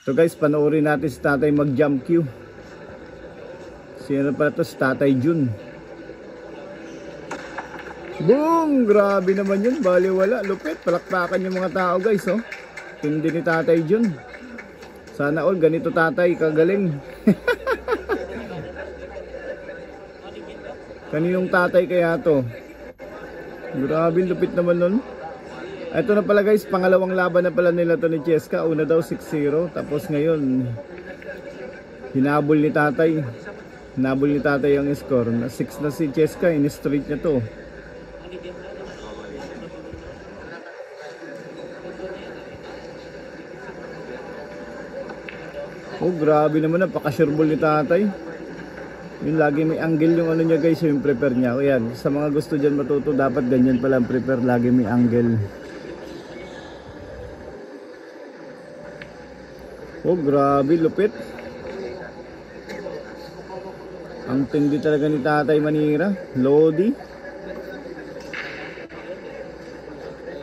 So guys, panoorin natin si tatay mag-jump cue. Sino pala to? Si tatay Jun. Boom! Grabe naman yun. Baliwala. Lupit. Palakpakan yung mga tao guys. Oh. Tindi ni tatay Jun. Sana all ganito tatay. Kagaling. Kaninong tatay kaya to? Grabe lupit naman nun. Ito na pala guys, pangalawang laban na pala nila to ni Cheska. Una daw 6-0, tapos ngayon hinabol ni tatay. Hinabol ni tatay ang score. 6 na si Cheska, in-street niya to. Oh, grabe naman, napaka-sureball ni tatay. Yung lagi may angle yung ano niya guys, yung prepare niya. O yan, sa mga gusto dyan matuto, dapat ganyan pala ang prepare, lagi may angle. Oh, grabe, lupit. Ang tindi talaga ni tatay Manira. Lodi.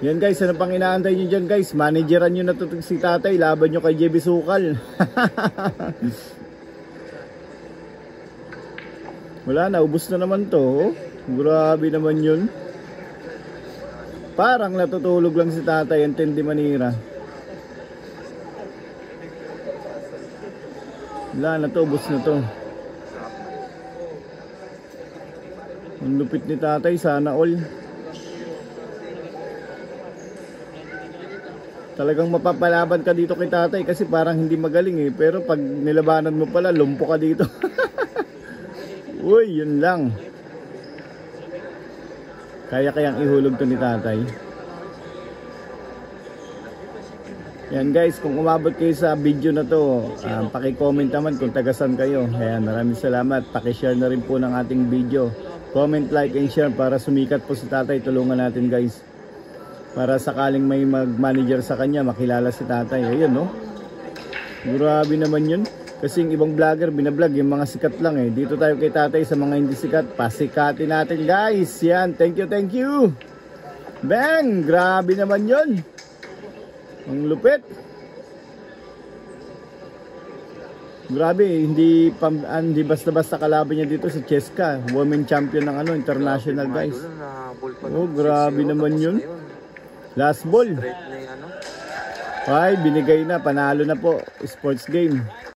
Yan guys, ano pang inaantay nyo dyan guys? Manageran nyo na to si tatay. Laban nyo kay JB Sukal. Wala na, ubos na naman to. Oh, grabe naman yun. Parang natutulog lang si tatay. Ang tindi Manira. Wala na to, ubos na to. Ang lupit ni tatay, sana all. Talagang mapapalaban ka dito kay tatay kasi parang hindi magaling eh. Pero pag nilabanan mo pala, lumpo ka dito. Uy, yun lang. Kaya-kayang ihulog to ni tatay. Yan guys, kung umabot kayo sa video na to, paki-comment naman kung tagasan kayo. Ayan, maraming salamat. Paki-share na rin po ng ating video. Comment, like, and share para sumikat po si tatay. Tulungan natin guys. Para sakaling may mag-manager sa kanya, makilala si tatay. Ayun no. Grabe naman yun. Kasi yung ibang vlogger, binablog yung mga sikat lang eh. Dito tayo kay tatay sa mga hindi sikat. Pasikatin natin guys. Yan, thank you, thank you. Bang! Grabe naman yun. Ang lupit. Grabe, hindi basta-basta kalaban niya dito si Cheska, women champion ng international guys. Oh, grabe naman yun. Last ball. Ay, binigay na, panalo na po. Sports game.